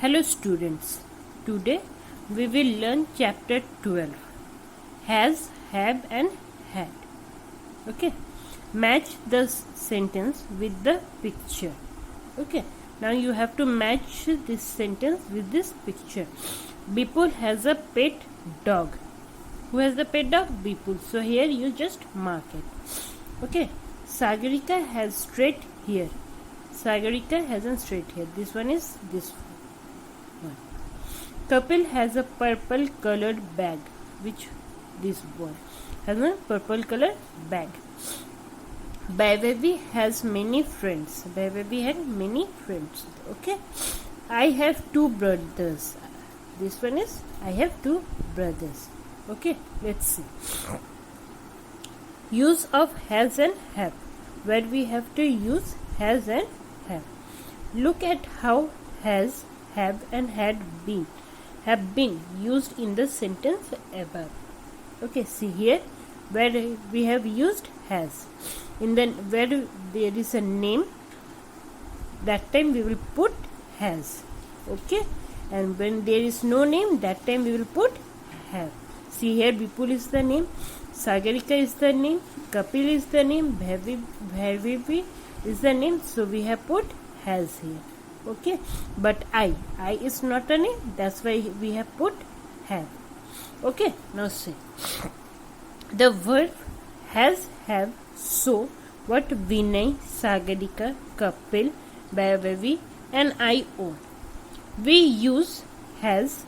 Hello students, today we will learn chapter 12, has, have and had. Okay, match the sentence with the picture. Okay, now you have to match this sentence with this picture. Bipul has a pet dog. Who has the pet dog? Bipul. So here you just mark it. Okay, Sagarika has straight hair. Sagarika has a straight hair. This one is this one. Kapil has a purple colored bag. Which this boy has a purple colored bag. Baivavi has many friends. Baivavi had many friends. Okay. I have two brothers. This one is I have two brothers. Okay. Let's see. Use of has and have. Where we have to use has and have. Look at how has, have and have been used in the sentence above. Okay, see here where we have used has. And then where there is a name, that time we will put has. Okay, and when there is no name, that time we will put have. See here, Bipul is the name, Sagarika is the name, Kapil is the name, Bhaivavi is the name, so we have put has here. Okay, but I is not a name, that's why we have put have. Okay, now see. The verb has, have, so what Vinay, Sagarika, Kapil, Bhaivavi and I own. We use has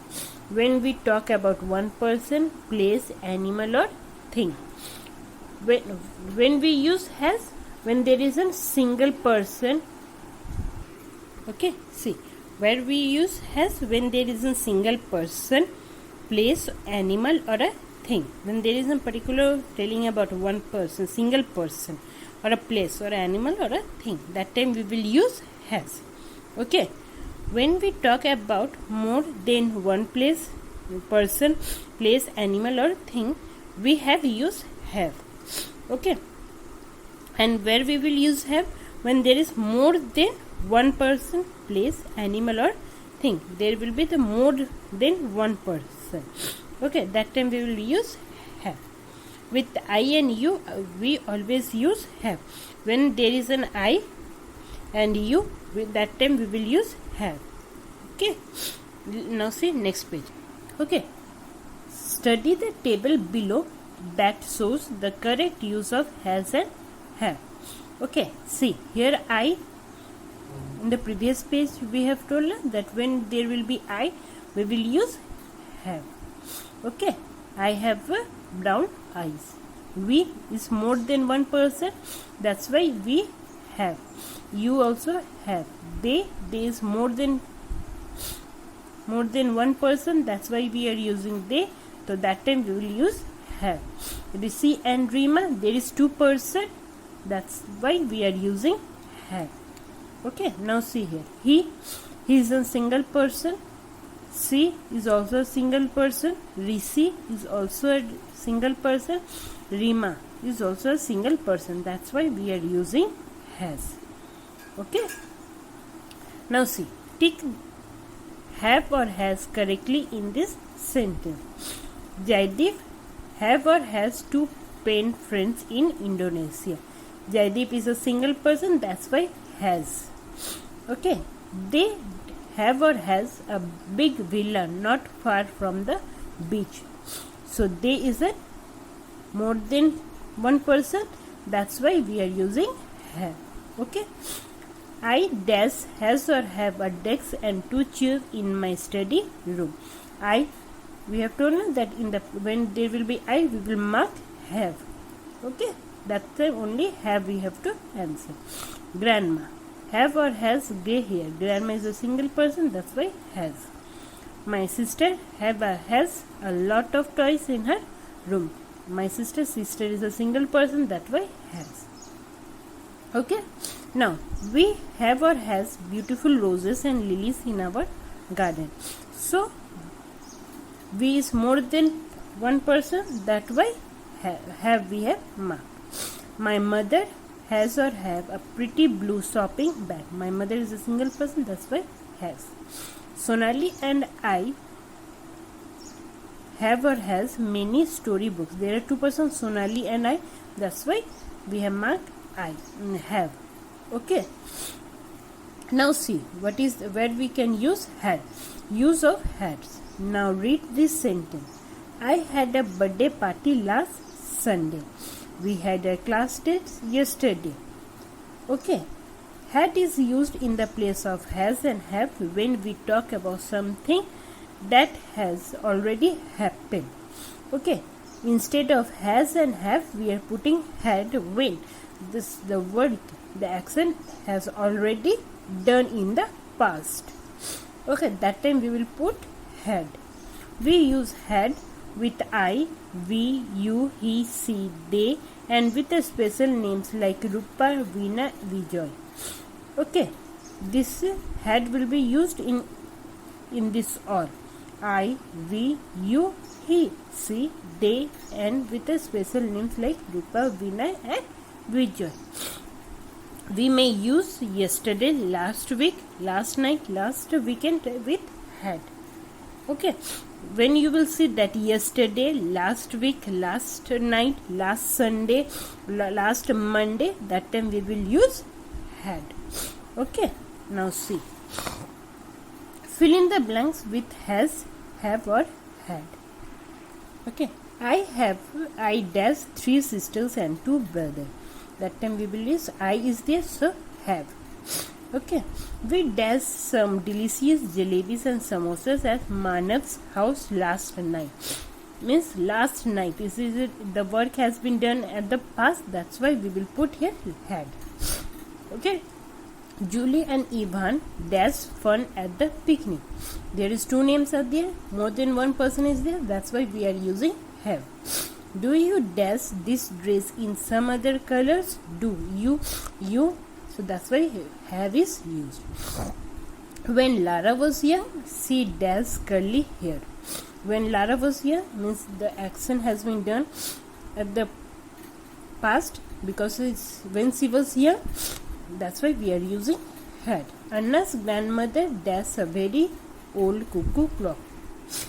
when we talk about one person, place, animal or thing. When we use has, when there is a single person. Okay, see, where we use has when there is a single person, place, animal or a thing. When there is a particular telling about one person, single person or a place or animal or a thing, that time we will use has. Okay, when we talk about more than one place, person, place, animal or thing, we have used have. Okay, and where we will use have, when there is more than one person, place, animal or thing, there will be the more than one person. Okay, that time we will use have. With I and you, we always use have. When there is an I and you, with that time we will use have. Okay, now see next page. Okay, study the table below that shows the correct use of has and have. Okay, see here I, in the previous page we have told that when there will be I, we will use have. Okay, I have brown eyes. We is more than one person, that's why we have. You also have. They is more than one person, that's why we are using they, so that time we will use have. Rishi and Rima, there is two person, that's why we are using have. Okay, now see here, he is a single person, she is also a single person, Rishi is also a single person, Rima is also a single person, that's why we are using has. Okay, now see, tick have or has correctly in this sentence. Jaideep have or has two pen friends in Indonesia. Jaideep is a single person, that's why has. Okay, they have or has a big villa not far from the beach. So they is a more than one person, that's why we are using have. Okay, I dash has or have a desk and two chairs in my study room. We have told that in the when there will be I, we will mark have. Okay, that's the only have we have to answer. Grandma have or has grey hair. Grandma is a single person, that's why has. My sister has a lot of toys in her room. My sister is a single person, that's why has. Okay, now we have or has beautiful roses and lilies in our garden. So we is more than one person, that why have we have marked. My mother has or have a pretty blue shopping bag. My mother is a single person, that's why has. Sonali and I have or has many storybooks. There are two persons, Sonali and I. That's why we have marked I, have. Okay. Now see what is where we can use had. Use of hads. Now read this sentence. I had a birthday party last Sunday. We had a class test yesterday. Okay. Had is used in the place of has and have when we talk about something that has already happened. Okay. Instead of has and have, we are putting had when the word, the action has already done in the past. Okay, that time we will put had. We use had with I, we, you, he, she, they, and with the special names like Rupa, Veena, Vijay. Okay, this had will be used in this or. I, we, you, he, she, they, and with the special names like Rupa, Veena, and Vijay. We may use yesterday, last week, last night, last weekend with had. Okay. When you will see that yesterday, last week, last night, last Sunday, last Monday, that time we will use had. Okay. Now see. Fill in the blanks with has, have, or had. Okay. I dash 3 sisters and 2 brothers. That time we will use I is there, so have. Okay. We dash some delicious jalebis and samosas at Manav's house last night. Means last night. Is it the work has been done at the past? That's why we will put here had. Okay. Julie and Ivan dash fun at the picnic. There is 2 names are there. More than 1 person is there. That's why we are using have. Do you dash this dress in some other colors? Do you? So that's why have is used. When Lara was young, she dashed curly hair. When Lara was young means the action has been done at the past because it's when she was young. That's why we are using had. Anna's grandmother dashed a very old cuckoo clock.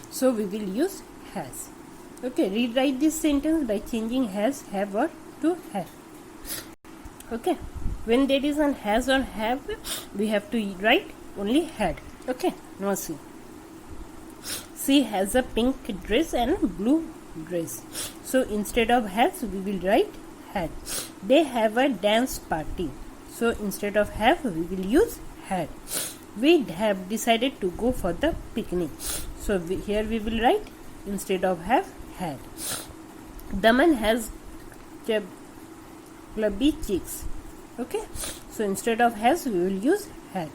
So we will use has. Okay, rewrite this sentence by changing has, have, or to have. Okay, when there is an has or have, we have to write only had. Okay, now see. She has a pink dress and blue dress. So instead of has, we will write had. They have a dance party. So instead of have, we will use had. We have decided to go for the picnic. So here we will write instead of have, had. Daman has clubby cheeks. Okay. So instead of has, we will use had.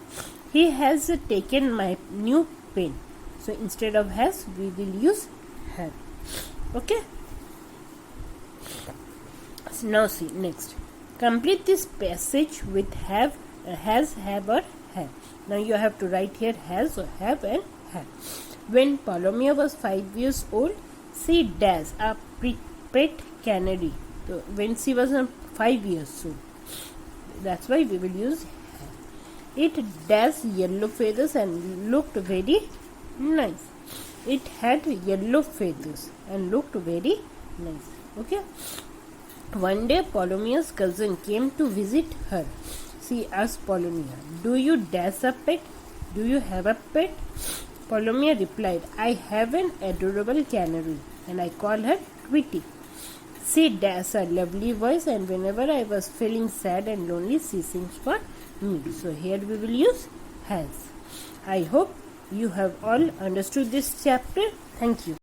He has taken my new pen. So instead of has, we will use had. Okay. So now see next. Complete this passage with have, has, have, or have. Now you have to write here has or have and have. When Palomia was 5 years old, she dashed a pet canary. So when she was 5 years old, that's why we will use have. It dashed yellow feathers and looked very nice. It had yellow feathers and looked very nice. Okay. One day Palomia's cousin came to visit her. She asked Palomia, "Do you dash a pet? Do you have a pet?" Palomia replied, "I have an adorable canary and I call her Tweety. She has a lovely voice and whenever I was feeling sad and lonely, she sings for me." So here we will use has. I hope you have all understood this chapter. Thank you.